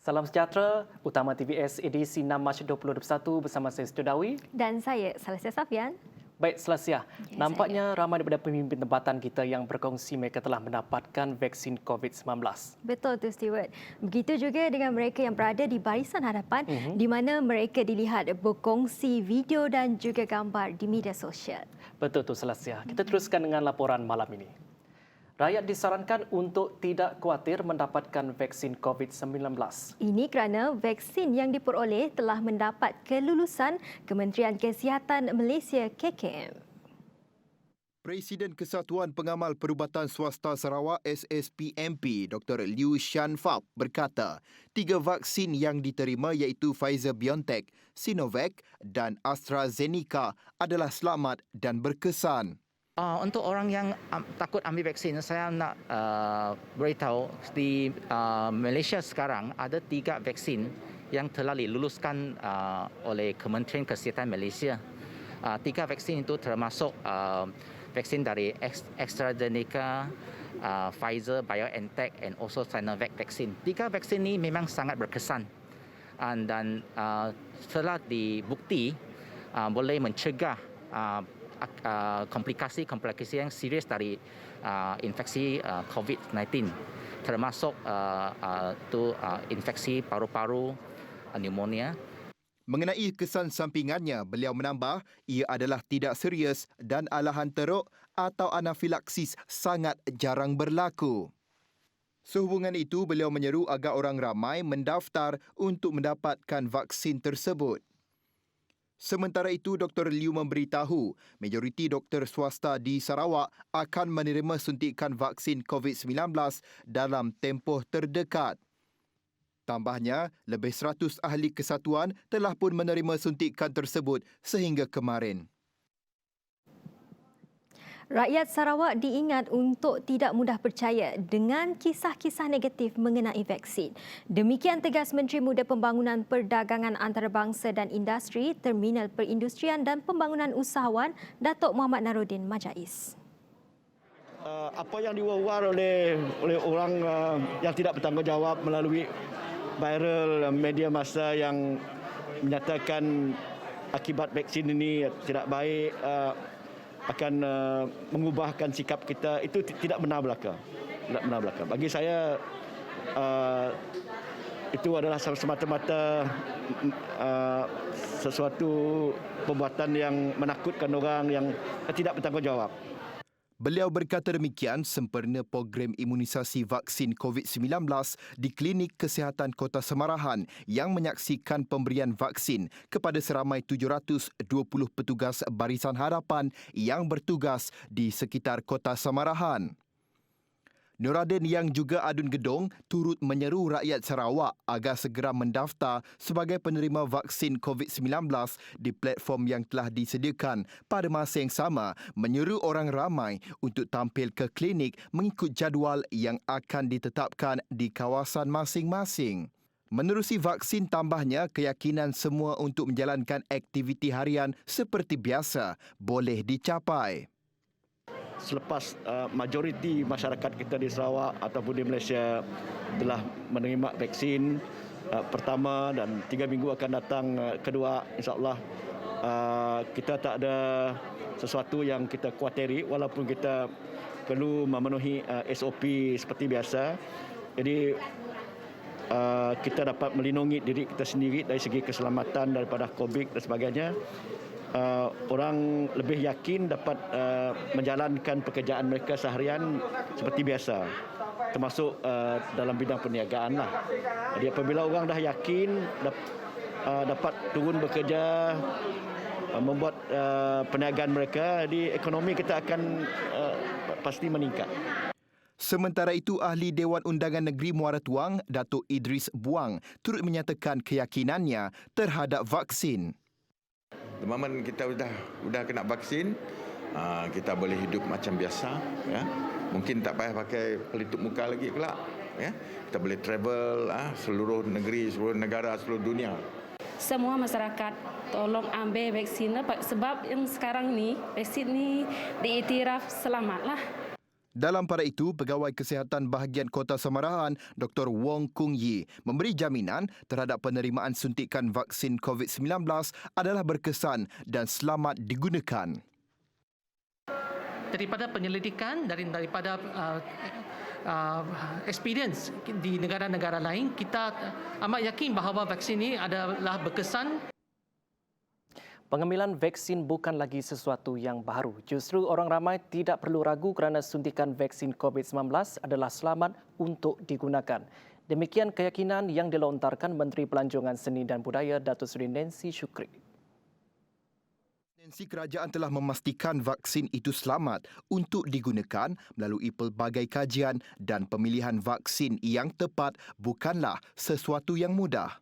Salam sejahtera, Utama TVS edisi 6 Mac 2021 bersama saya Studawi. Dan saya, Salasia Safian. Baik, Salasia. Nampaknya ramai daripada pemimpin tempatan kita yang berkongsi mereka telah mendapatkan vaksin COVID-19. Betul tu, Stewart. Begitu juga dengan mereka yang berada di barisan hadapan di mana mereka dilihat berkongsi video dan juga gambar di media sosial. Betul tu, Salasia. Kita teruskan dengan laporan malam ini. Rakyat disarankan untuk tidak khawatir mendapatkan vaksin COVID-19. Ini kerana vaksin yang diperoleh telah mendapat kelulusan Kementerian Kesihatan Malaysia KKM. Presiden Kesatuan Pengamal Perubatan Swasta Sarawak SSPMP Dr. Liu Shan Fap berkata, 3 vaksin yang diterima iaitu Pfizer-BioNTech, Sinovac dan AstraZeneca adalah selamat dan berkesan. Untuk orang yang takut ambil vaksin, saya nak beritahu di Malaysia sekarang ada 3 vaksin yang telah diluluskan oleh Kementerian Kesihatan Malaysia. 3 vaksin itu termasuk vaksin dari AstraZeneca, Pfizer, BioNTech and also Sinovac vaksin. 3 vaksin ini memang sangat berkesan dan telah dibukti boleh mencegah komplikasi yang serius dari infeksi COVID-19, termasuk infeksi paru-paru, pneumonia. Mengenai kesan sampingannya, beliau menambah ia adalah tidak serius dan alahan teruk atau anafilaksis sangat jarang berlaku. Sehubungan itu, beliau menyeru agar orang ramai mendaftar untuk mendapatkan vaksin tersebut. Sementara itu, Dr. Liu memberitahu majoriti doktor swasta di Sarawak akan menerima suntikan vaksin COVID-19 dalam tempoh terdekat. Tambahnya, lebih 100 ahli kesatuan telah pun menerima suntikan tersebut sehingga kemarin. Rakyat Sarawak diingat untuk tidak mudah percaya dengan kisah-kisah negatif mengenai vaksin. Demikian tegas Menteri Muda Pembangunan Perdagangan Antarabangsa dan Industri, Terminal Perindustrian dan Pembangunan Usahawan, Datuk Muhammad Narudin Majais. Apa yang diwar-war oleh orang yang tidak bertanggungjawab melalui viral media massa yang menyatakan akibat vaksin ini tidak baik, akan mengubahkan sikap kita, itu tidak benar belaka. Tidak benar belaka. Bagi saya itu adalah semata-mata sesuatu perbuatan yang menakutkan orang yang tidak bertanggungjawab. Beliau berkata demikian sempena program imunisasi vaksin COVID-19 di Klinik Kesihatan Kota Semarahan yang menyaksikan pemberian vaksin kepada seramai 720 petugas barisan hadapan yang bertugas di sekitar Kota Semarahan. Nuradin yang juga adun gedung turut menyeru rakyat Sarawak agar segera mendaftar sebagai penerima vaksin COVID-19 di platform yang telah disediakan. Pada masa yang sama, menyeru orang ramai untuk tampil ke klinik mengikut jadual yang akan ditetapkan di kawasan masing-masing. Menerusi vaksin, tambahnya keyakinan semua untuk menjalankan aktiviti harian seperti biasa boleh dicapai. Selepas majoriti masyarakat kita di Sarawak ataupun di Malaysia telah menerima vaksin pertama dan 3 minggu akan datang kedua, insya-Allah kita tak ada sesuatu yang kita khawatiri walaupun kita perlu memenuhi SOP seperti biasa. Jadi kita dapat melindungi diri kita sendiri dari segi keselamatan daripada COVID dan sebagainya. Orang lebih yakin dapat menjalankan pekerjaan mereka seharian seperti biasa, termasuk dalam bidang perniagaan lah. Jadi apabila orang dah yakin dapat turun bekerja, membuat perniagaan mereka, di ekonomi kita akan pasti meningkat. Sementara itu, Ahli Dewan Undangan Negeri Muara Tuang, Datuk Idris Buang, turut menyatakan keyakinannya terhadap vaksin. The moment kita sudah kena vaksin, kita boleh hidup macam biasa, ya. Mungkin tak payah pakai pelitup muka lagi pula, ya. Kita boleh travel seluruh negeri, seluruh negara, seluruh dunia. Semua masyarakat tolong ambil vaksin sebab yang sekarang ni vaksin ni diiktiraf selamatlah. Dalam pada itu, Pegawai Kesihatan Bahagian Kota Samarahan, Dr. Wong Kung Yi, memberi jaminan terhadap penerimaan suntikan vaksin COVID-19 adalah berkesan dan selamat digunakan. Daripada penyelidikan, daripada experience di negara-negara lain, kita amat yakin bahawa vaksin ini adalah berkesan. Pengambilan vaksin bukan lagi sesuatu yang baru. Justru orang ramai tidak perlu ragu kerana suntikan vaksin COVID-19 adalah selamat untuk digunakan. Demikian keyakinan yang dilontarkan Menteri Pelancongan Seni dan Budaya Datuk Seri Nancy Shukri. Agensi kerajaan telah memastikan vaksin itu selamat untuk digunakan melalui pelbagai kajian dan pemilihan vaksin yang tepat bukanlah sesuatu yang mudah.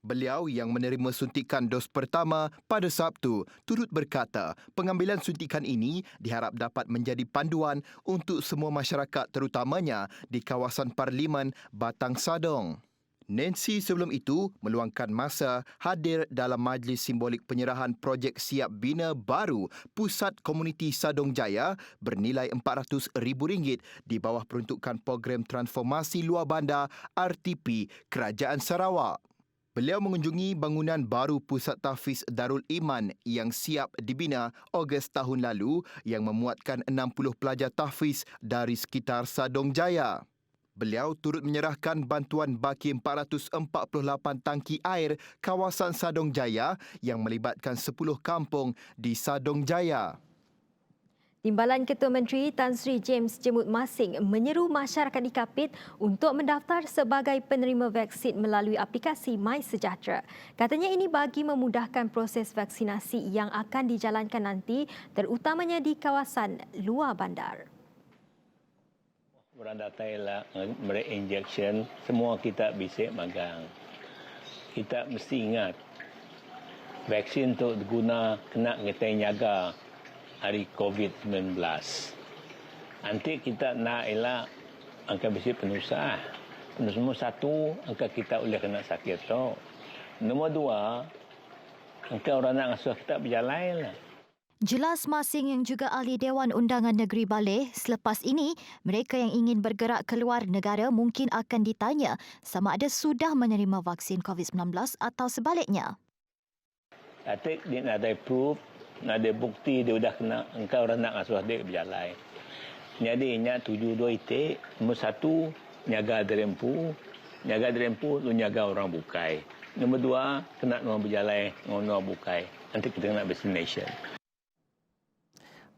Beliau yang menerima suntikan dos pertama pada Sabtu turut berkata pengambilan suntikan ini diharap dapat menjadi panduan untuk semua masyarakat terutamanya di kawasan Parlimen Batang Sadong. Nancy sebelum itu meluangkan masa hadir dalam majlis simbolik penyerahan projek siap bina baru Pusat Komuniti Sadong Jaya bernilai RM400,000 di bawah peruntukan program transformasi luar bandar RTP Kerajaan Sarawak. Beliau mengunjungi bangunan baru Pusat Tahfiz Darul Iman yang siap dibina Ogos tahun lalu yang memuatkan 60 pelajar tahfiz dari sekitar Sadong Jaya. Beliau turut menyerahkan bantuan baki 448 tangki air kawasan Sadong Jaya yang melibatkan 10 kampung di Sadong Jaya. Timbalan Ketua Menteri Tan Sri James Jemut Masing menyeru masyarakat di Kapit untuk mendaftar sebagai penerima vaksin melalui aplikasi MySejahtera. Katanya ini bagi memudahkan proses vaksinasi yang akan dijalankan nanti terutamanya di kawasan luar bandar. Berada Thailand, injection, semua kita bisik magang. Kita mesti ingat, vaksin untuk diguna kena kita jaga hari COVID-19. Nanti kita nak elak angka besi penusah. Nombor satu, angka kita boleh kena sakit tu. Nombor dua, angka orang nak asuh kita berjalan lah. Jelas Masing yang juga ahli Dewan Undangan Negeri Baleh, selepas ini mereka yang ingin bergerak keluar negara mungkin akan ditanya sama ada sudah menerima vaksin COVID-19 atau sebaliknya. Tapi dia nak ada proof, nak ada bukti dia sudah kena, engkau orang nak asuh dia berjalan. Jadi nya 72 itik, nombor satu nyaga derempu lu nyaga orang bukai. Nombor dua kena orang berjalan ngono bukai. Nanti kita kena vaccination.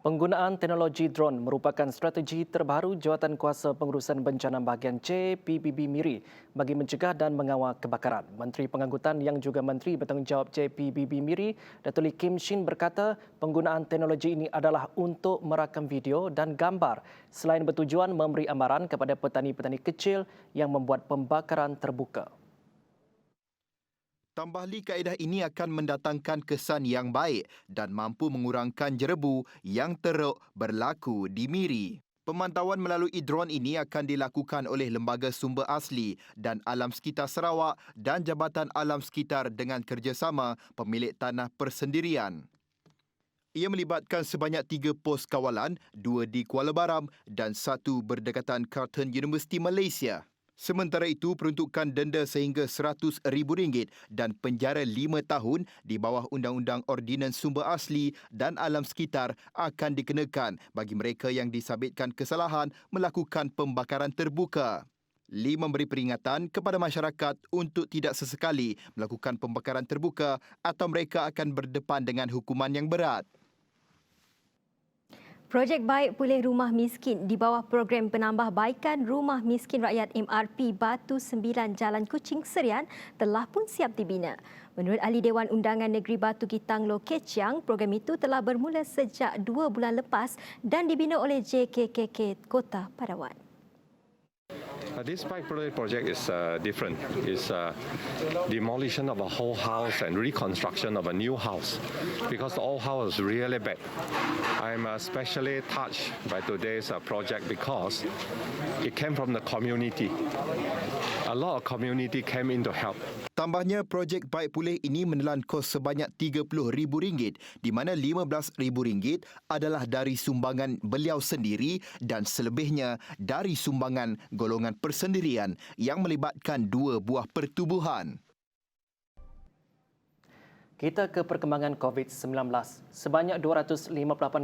Penggunaan teknologi drone merupakan strategi terbaru Jawatankuasa Pengurusan Bencana Bahagian C PBB Miri bagi mencegah dan mengawal kebakaran. Menteri Pengangkutan yang juga Menteri Bertanggungjawab C PBB Miri, Datuk Lee Kim Shin berkata penggunaan teknologi ini adalah untuk merakam video dan gambar selain bertujuan memberi amaran kepada petani-petani kecil yang membuat pembakaran terbuka. Tambahli kaedah ini akan mendatangkan kesan yang baik dan mampu mengurangkan jerebu yang teruk berlaku di Miri. Pemantauan melalui drone ini akan dilakukan oleh Lembaga Sumber Asli dan Alam Sekitar Sarawak dan Jabatan Alam Sekitar dengan kerjasama pemilik tanah persendirian. Ia melibatkan sebanyak 3 pos kawalan, 2 di Kuala Baram dan 1 berdekatan Carleton University Malaysia. Sementara itu, peruntukan denda sehingga RM100,000 dan penjara 5 tahun di bawah Undang-Undang Ordinans Sumber Asli dan Alam Sekitar akan dikenakan bagi mereka yang disabitkan kesalahan melakukan pembakaran terbuka. Lee memberi peringatan kepada masyarakat untuk tidak sesekali melakukan pembakaran terbuka atau mereka akan berdepan dengan hukuman yang berat. Projek Baik Pulih Rumah Miskin di bawah program penambahbaikan Rumah Miskin Rakyat MRP Batu 9 Jalan Kuching Serian telah pun siap dibina. Menurut Ahli Dewan Undangan Negeri Batu Gitang Loh Keciang, program itu telah bermula sejak 2 bulan lepas dan dibina oleh JKKK Kota Padawan. This pilot project is different. It's demolition of a whole house and reconstruction of a new house because the old house is really bad. I'm especially touched by today's project because it came from the community. A lot of community came in to help. Tambahnya, projek Baik Pulih ini menelan kos sebanyak RM30,000 di mana RM15,000 adalah dari sumbangan beliau sendiri dan selebihnya dari sumbangan golongan persendirian yang melibatkan 2 buah pertubuhan. Kita ke perkembangan COVID-19. Sebanyak 258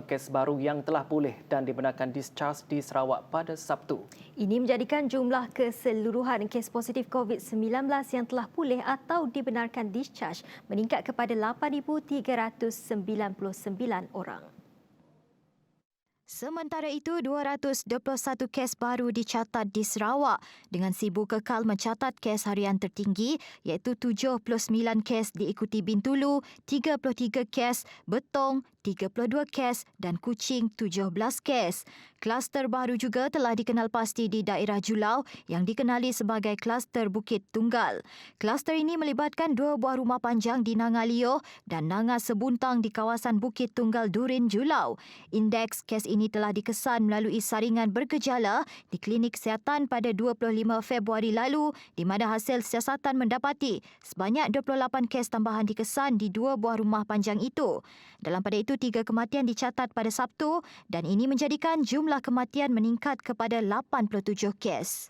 kes baru yang telah pulih dan dibenarkan discharge di Sarawak pada Sabtu. Ini menjadikan jumlah keseluruhan kes positif COVID-19 yang telah pulih atau dibenarkan discharge meningkat kepada 8,399 orang. Sementara itu, 221 kes baru dicatat di Sarawak dengan Sibu kekal mencatat kes harian tertinggi iaitu 79 kes diikuti Bintulu, 33 kes, Betong, 32 kes dan Kuching 17 kes. Kluster baru juga telah dikenal pasti di daerah Julau yang dikenali sebagai kluster Bukit Tunggal. Kluster ini melibatkan 2 buah rumah panjang di Nangalio dan Nanga Sebuntang di kawasan Bukit Tunggal Durin Julau. Indeks kes ini telah dikesan melalui saringan bergejala di klinik kesihatan pada 25 Februari lalu di mana hasil siasatan mendapati sebanyak 28 kes tambahan dikesan di 2 buah rumah panjang itu. Dalam pada itu, 3 kematian dicatat pada Sabtu dan ini menjadikan jumlah kematian meningkat kepada 87 kes.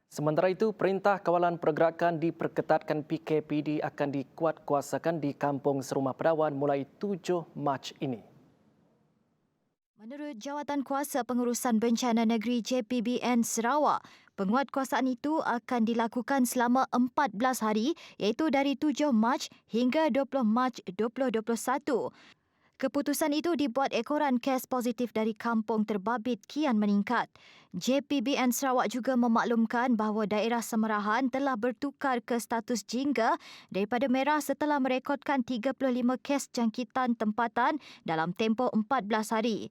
Sementara itu, Perintah Kawalan Pergerakan diperketatkan PKPD akan dikuatkuasakan di Kampung Serumah Pedawan mulai 7 Mac ini. Menurut Jawatan Kuasa Pengurusan Bencana Negeri JPBN Sarawak, penguatkuasaan itu akan dilakukan selama 14 hari iaitu dari 7 Mac hingga 20 Mac 2021. Keputusan itu dibuat ekoran kes positif dari kampung terbabit kian meningkat. JPBN Sarawak juga memaklumkan bahawa daerah Semerahan telah bertukar ke status jingga daripada merah setelah merekodkan 35 kes jangkitan tempatan dalam tempoh 14 hari.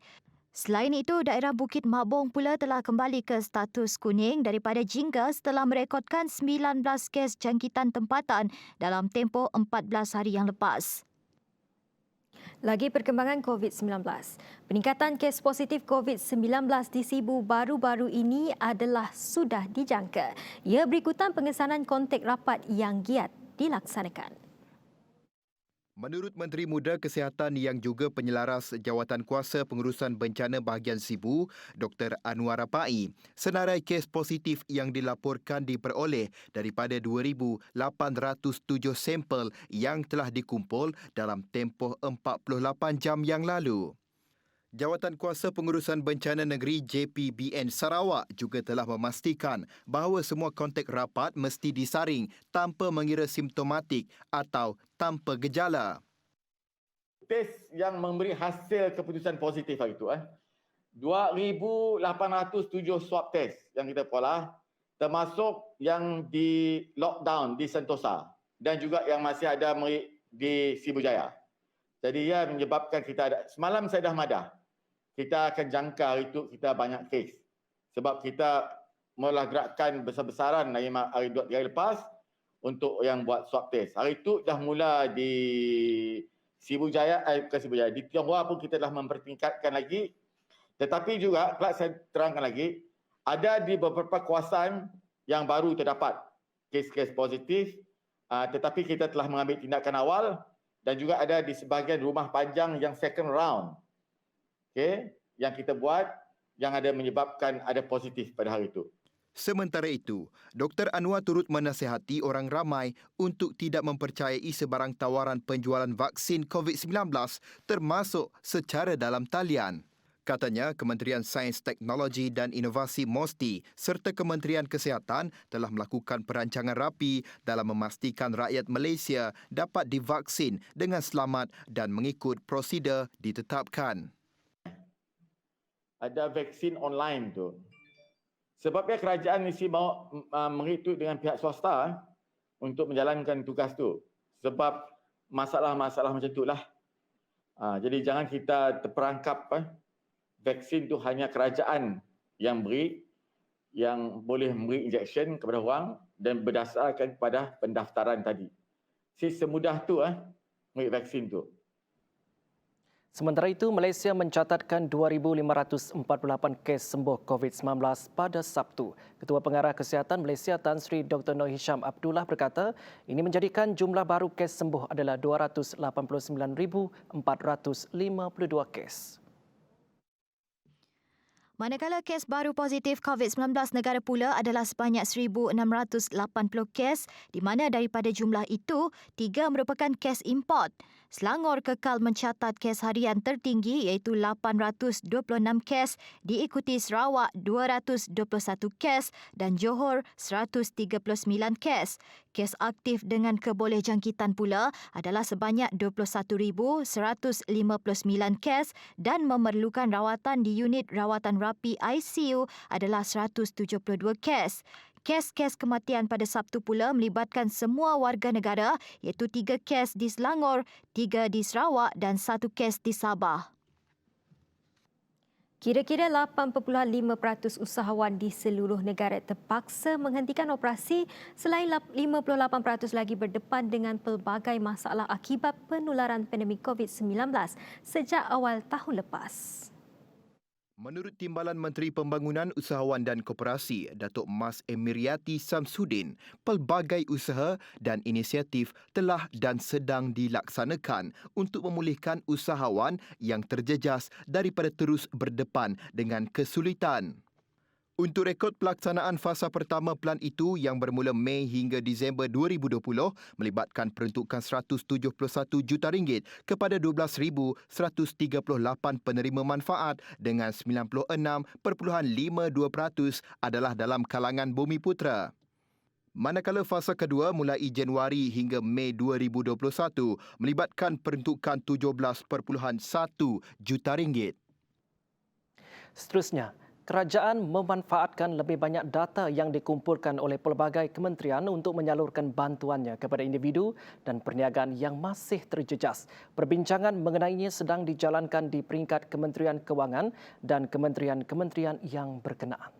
Selain itu, daerah Bukit Mabong pula telah kembali ke status kuning daripada jingga setelah merekodkan 19 kes jangkitan tempatan dalam tempoh 14 hari yang lepas. Lagi perkembangan COVID-19. Peningkatan kes positif COVID-19 di Sibu baru-baru ini adalah sudah dijangka. Ia berikutan pengesanan kontak rapat yang giat dilaksanakan. Menurut Menteri Muda Kesihatan yang juga penyelaras Jawatan Kuasa Pengurusan Bencana Bahagian Sibu, Dr. Anwar Rapai, senarai kes positif yang dilaporkan diperoleh daripada 2,807 sampel yang telah dikumpul dalam tempoh 48 jam yang lalu. Jawatan Kuasa Pengurusan Bencana Negeri JPBN Sarawak juga telah memastikan bahawa semua kontak rapat mesti disaring tanpa mengira simptomatik atau tanpa gejala. Kes yang memberi hasil keputusan positif hari itu 2,807 swab test yang kita pola, termasuk yang di lockdown di Sentosa dan juga yang masih ada di Sibu Jaya. Jadi ia menyebabkan kita ada, semalam saya dah madah, kita akan jangka hari itu kita banyak kes. Sebab kita mula gerakkan besar-besaran hari 2 hari lepas untuk yang buat swab test. Hari itu dah mula di Sibu Jaya, bukan Sibu Jaya, di Tionghoa pun kita dah mempertingkatkan lagi. Tetapi juga, kelak saya terangkan lagi, ada di beberapa kawasan yang baru terdapat kes-kes positif, tetapi kita telah mengambil tindakan awal dan juga ada di sebahagian rumah panjang yang second round. Okay, yang kita buat yang ada menyebabkan ada positif pada hari itu. Sementara itu, Dr. Anwar turut menasihati orang ramai untuk tidak mempercayai sebarang tawaran penjualan vaksin COVID-19 termasuk secara dalam talian. Katanya, Kementerian Sains, Teknologi dan Inovasi MOSTI serta Kementerian Kesihatan telah melakukan perancangan rapi dalam memastikan rakyat Malaysia dapat divaksin dengan selamat dan mengikut prosedur ditetapkan. Ada vaksin online tu. Sebabnya kerajaan mesti mau mengikut dengan pihak swasta untuk menjalankan tugas tu. Sebab masalah-masalah macam itulah. Jadi jangan kita terperangkap vaksin tu hanya kerajaan yang beri. yang boleh memberi injection kepada orang dan berdasarkan kepada pendaftaran tadi. Semudah tu ambil vaksin tu. Sementara itu, Malaysia mencatatkan 2,548 kes sembuh COVID-19 pada Sabtu. Ketua Pengarah Kesihatan Malaysia Tan Sri Dr. Noor Hisham Abdullah berkata, ini menjadikan jumlah baru kes sembuh adalah 289,452 kes. Manakala kes baru positif COVID-19 negara pula adalah sebanyak 1,680 kes, di mana daripada jumlah itu, 3 merupakan kes import. Selangor kekal mencatat kes harian tertinggi iaitu 826 kes, diikuti Sarawak 221 kes dan Johor 139 kes. Kes aktif dengan kebolehjangkitan pula adalah sebanyak 21,159 kes dan memerlukan rawatan di unit rawatan rapi ICU adalah 172 kes. Kes-kes kematian pada Sabtu pula melibatkan semua warga negara iaitu 3 kes di Selangor, 3 di Sarawak dan 1 kes di Sabah. Kira-kira 8.5% usahawan di seluruh negara terpaksa menghentikan operasi selain 58% lagi berdepan dengan pelbagai masalah akibat penularan pandemik COVID-19 sejak awal tahun lepas. Menurut Timbalan Menteri Pembangunan Usahawan dan Koperasi, Datuk Mas Emiriati Samsudin, pelbagai usaha dan inisiatif telah dan sedang dilaksanakan untuk memulihkan usahawan yang terjejas daripada terus berdepan dengan kesulitan. Untuk rekod pelaksanaan fasa pertama pelan itu yang bermula Mei hingga Disember 2020 melibatkan peruntukan RM171 juta kepada 12,138 penerima manfaat dengan 96.52% adalah dalam kalangan Bumiputera. Manakala fasa kedua mulai Januari hingga Mei 2021 melibatkan peruntukan RM17.1 juta. Seterusnya, kerajaan memanfaatkan lebih banyak data yang dikumpulkan oleh pelbagai kementerian untuk menyalurkan bantuannya kepada individu dan perniagaan yang masih terjejas. Perbincangan mengenainya sedang dijalankan di peringkat Kementerian Kewangan dan kementerian-kementerian yang berkenaan.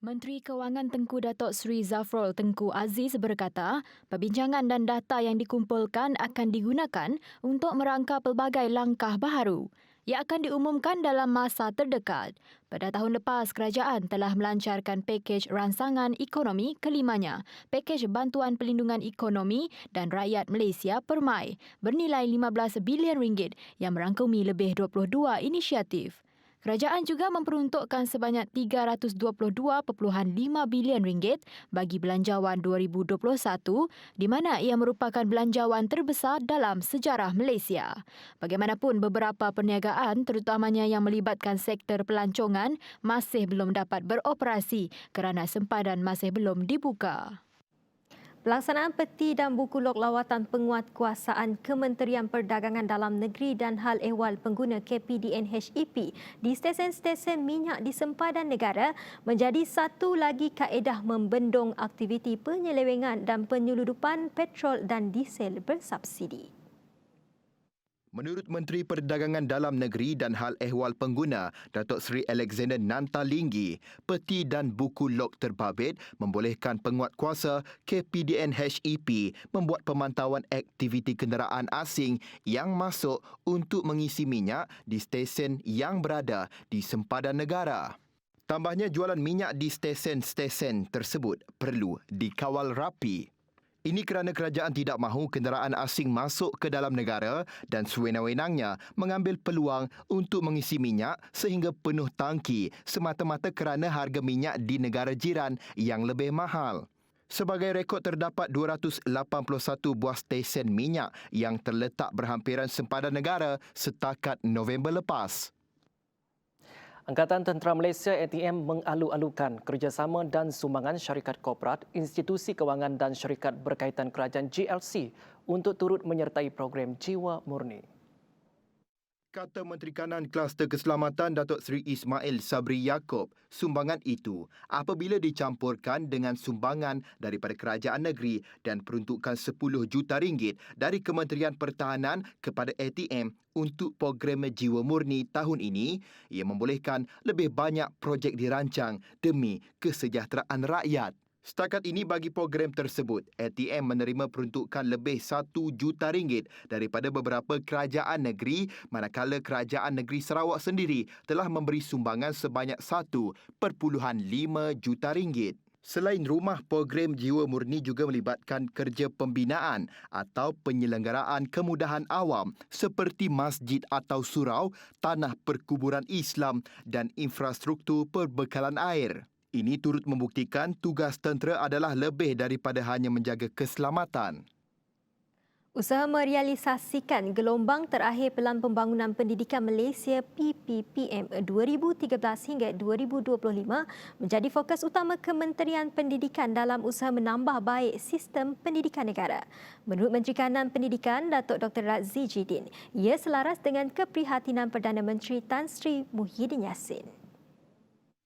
Menteri Kewangan Tengku Datuk Seri Zafrul Tengku Aziz berkata, perbincangan dan data yang dikumpulkan akan digunakan untuk merangka pelbagai langkah baharu. Ia akan diumumkan dalam masa terdekat. Pada tahun lepas, kerajaan telah melancarkan pakej ransangan ekonomi kelimanya, pakej bantuan pelindungan ekonomi dan rakyat Malaysia Permai, bernilai RM15 bilion yang merangkumi lebih 22 inisiatif. Kerajaan juga memperuntukkan sebanyak RM322.5 bilion bagi belanjawan 2021, di mana ia merupakan belanjawan terbesar dalam sejarah Malaysia. Bagaimanapun, beberapa perniagaan, terutamanya yang melibatkan sektor pelancongan, masih belum dapat beroperasi kerana sempadan masih belum dibuka. Pelaksanaan peti dan buku log lawatan penguatkuasaan Kementerian Perdagangan Dalam Negeri dan Hal Ehwal Pengguna KPDN HEP di stesen-stesen minyak di sempadan negara menjadi satu lagi kaedah membendung aktiviti penyelewengan dan penyeludupan petrol dan diesel bersubsidi. Menurut Menteri Perdagangan Dalam Negeri dan Hal Ehwal Pengguna, Datuk Seri Alexander Nantalinggi, peti dan buku log terbabit membolehkan penguatkuasa KPDN HEP membuat pemantauan aktiviti kenderaan asing yang masuk untuk mengisi minyak di stesen yang berada di sempadan negara. Tambahnya, jualan minyak di stesen-stesen tersebut perlu dikawal rapi. Ini kerana kerajaan tidak mahu kenderaan asing masuk ke dalam negara dan sewenang-wenangnya mengambil peluang untuk mengisi minyak sehingga penuh tangki semata-mata kerana harga minyak di negara jiran yang lebih mahal. Sebagai rekod, terdapat 281 buah stesen minyak yang terletak berhampiran sempadan negara setakat November lepas. Angkatan Tentera Malaysia ATM mengalu-alukan kerjasama dan sumbangan syarikat korporat, institusi kewangan dan syarikat berkaitan kerajaan GLC untuk turut menyertai program Jiwa Murni. Kata Menteri Kanan Kluster Keselamatan Datuk Seri Ismail Sabri Yaakob, sumbangan itu apabila dicampurkan dengan sumbangan daripada kerajaan negeri dan peruntukan 10 juta ringgit dari Kementerian Pertahanan kepada ATM untuk program Jiwa Murni tahun ini, ia membolehkan lebih banyak projek dirancang demi kesejahteraan rakyat. Setakat ini bagi program tersebut, ATM menerima peruntukan lebih 1 juta ringgit daripada beberapa kerajaan negeri, manakala kerajaan negeri Sarawak sendiri telah memberi sumbangan sebanyak 1.5 juta ringgit. Selain rumah, program Jiwa Murni juga melibatkan kerja pembinaan atau penyelenggaraan kemudahan awam seperti masjid atau surau, tanah perkuburan Islam dan infrastruktur perbekalan air. Ini turut membuktikan tugas tentera adalah lebih daripada hanya menjaga keselamatan. Usaha merealisasikan gelombang terakhir Pelan Pembangunan Pendidikan Malaysia PPPM 2013 hingga 2025 menjadi fokus utama Kementerian Pendidikan dalam usaha menambah baik sistem pendidikan negara. Menurut Menteri Kanan Pendidikan, Datuk Dr. Razzie Jidin, ia selaras dengan keprihatinan Perdana Menteri Tan Sri Muhyiddin Yassin.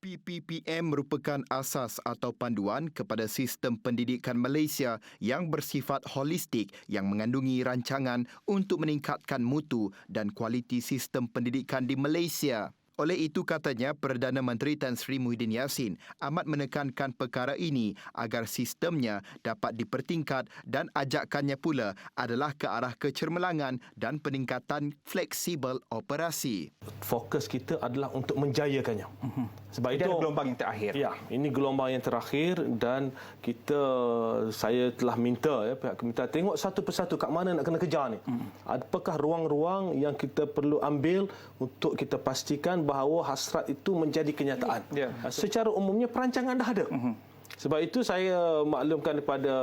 PPPM merupakan asas atau panduan kepada sistem pendidikan Malaysia yang bersifat holistik yang mengandungi rancangan untuk meningkatkan mutu dan kualiti sistem pendidikan di Malaysia. Oleh itu katanya Perdana Menteri Tan Sri Muhyiddin Yassin amat menekankan perkara ini agar sistemnya dapat dipertingkat dan ajakannya pula adalah ke arah kecermelangan dan peningkatan fleksibel operasi. Fokus kita adalah untuk menjayakannya. Sebab itu gelombang yang terakhir. Ya, ini gelombang yang terakhir dan saya telah minta pihak kementerian tengok satu persatu kat mana nak kena kejar ni. Apakah ruang-ruang yang kita perlu ambil untuk kita pastikan bahawa hasrat itu menjadi kenyataan. Secara umumnya perancangan dah ada. Sebab itu saya maklumkan kepada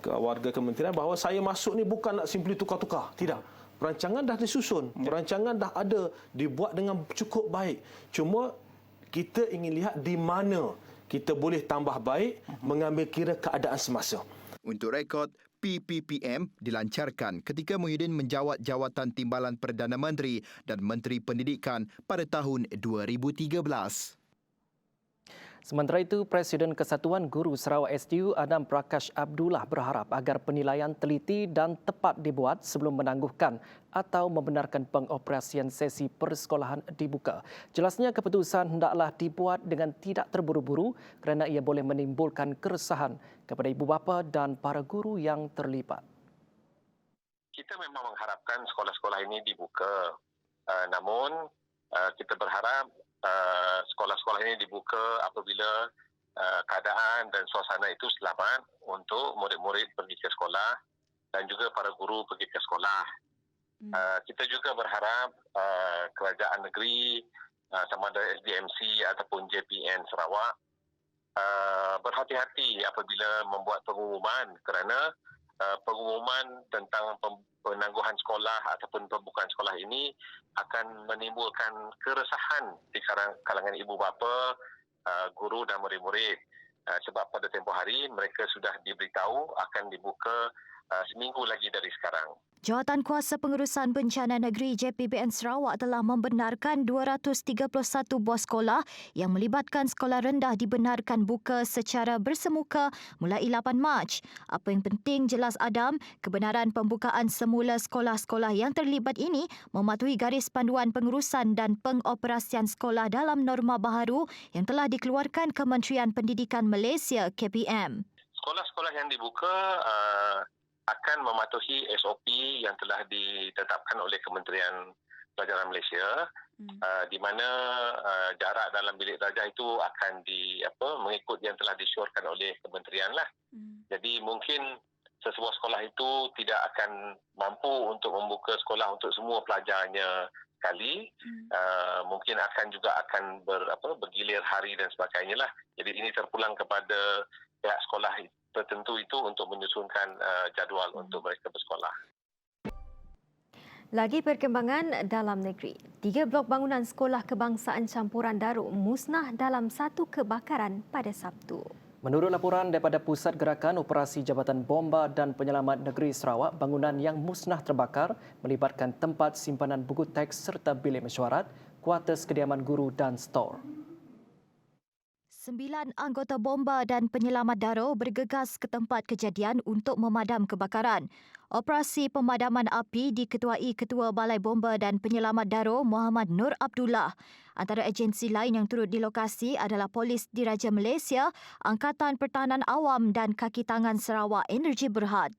warga kementerian bahawa saya masuk ni bukan nak simply tukar-tukar. Tidak. Perancangan dah disusun. Perancangan dah ada, dibuat dengan cukup baik. Cuma kita ingin lihat di mana kita boleh tambah baik mengambil kira keadaan semasa. Untuk rekod, PPPM dilancarkan ketika Muhyiddin menjawat jawatan Timbalan Perdana Menteri dan Menteri Pendidikan pada tahun 2013. Sementara itu, Presiden Kesatuan Guru Sarawak SDU Adam Prakash Abdullah berharap agar penilaian teliti dan tepat dibuat sebelum menangguhkan atau membenarkan pengoperasian sesi persekolahan dibuka. Jelasnya keputusan hendaklah dibuat dengan tidak terburu-buru kerana ia boleh menimbulkan keresahan kepada ibu bapa dan para guru yang terlibat. Kita memang mengharapkan sekolah-sekolah ini dibuka. Namun kita berharap sekolah-sekolah ini dibuka apabila keadaan dan suasana itu selamat untuk murid-murid pergi ke sekolah dan juga para guru pergi ke sekolah. Kita juga berharap kerajaan negeri sama ada SDMC ataupun JPN Sarawak berhati-hati apabila membuat pengumuman kerana pengumuman tentang penangguhan sekolah ataupun pembukaan sekolah ini akan menimbulkan keresahan di kalangan ibu bapa, guru dan murid-murid. Sebab pada tempoh hari mereka sudah diberitahu akan dibuka seminggu lagi dari sekarang. Jawatankuasa Pengurusan Bencana Negeri JPBN Sarawak telah membenarkan 231 buah sekolah yang melibatkan sekolah rendah dibenarkan buka secara bersemuka mulai 8 Mac. Apa yang penting jelas Adam, kebenaran pembukaan semula sekolah-sekolah yang terlibat ini mematuhi garis panduan pengurusan dan pengoperasian sekolah dalam norma baharu yang telah dikeluarkan Kementerian Pendidikan Malaysia KPM. Sekolah-sekolah yang dibuka akan mematuhi SOP yang telah ditetapkan oleh Kementerian Pelajaran Malaysia, di mana jarak dalam bilik darjah itu akan mengikut yang telah disyorkan oleh kementerian lah. Jadi mungkin sesebuah sekolah itu tidak akan mampu untuk membuka sekolah untuk semua pelajarnya sekali. Mungkin akan bergilir hari dan sebagainya lah. Jadi ini terpulang kepada pihak sekolah tertentu itu untuk menyusunkan jadual untuk mereka bersekolah. Lagi perkembangan dalam negeri. 3 blok bangunan sekolah kebangsaan campuran Daruk musnah dalam satu kebakaran pada Sabtu. Menurut laporan daripada Pusat Gerakan Operasi Jabatan Bomba dan Penyelamat Negeri Sarawak, bangunan yang musnah terbakar melibatkan tempat simpanan buku teks serta bilik mesyuarat, kuartus kediaman guru dan stor. 9 anggota bomba dan penyelamat daro bergegas ke tempat kejadian untuk memadam kebakaran. Operasi pemadaman api diketuai Ketua Balai Bomba dan Penyelamat Daro Muhammad Nur Abdullah. Antara agensi lain yang turut di lokasi adalah Polis Diraja Malaysia, Angkatan Pertahanan Awam dan Kaki Tangan Sarawak Energi Berhad.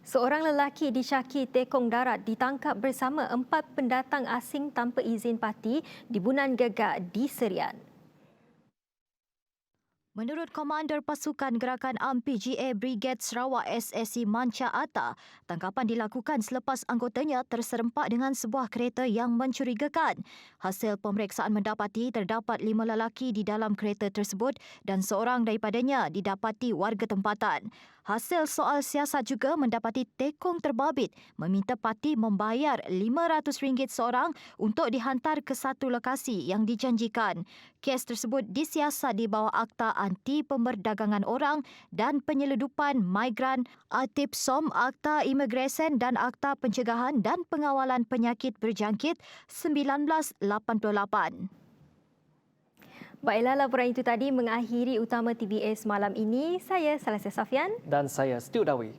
Seorang lelaki disyaki tekong darat ditangkap bersama 4 pendatang asing tanpa izin parti di Bunan Gegak di Serian. Menurut Komander Pasukan Gerakan Am PGA Brigade Sarawak SSC Manca Atta, tangkapan dilakukan selepas anggotanya terserempak dengan sebuah kereta yang mencurigakan. Hasil pemeriksaan mendapati terdapat 5 lelaki di dalam kereta tersebut dan seorang daripadanya didapati warga tempatan. Hasil soal siasat juga mendapati tekong terbabit meminta parti membayar RM500 seorang untuk dihantar ke satu lokasi yang dijanjikan. Kes tersebut disiasat di bawah Akta Anti Pemberdagangan Orang dan Penyeludupan Migran, ATIPSOM, Akta Imigresen dan Akta Pencegahan dan Pengawalan Penyakit Berjangkit 1988. Baiklah, laporan itu tadi mengakhiri utama TVS malam ini. Saya Salasa Safian. Dan saya Stu Dawi.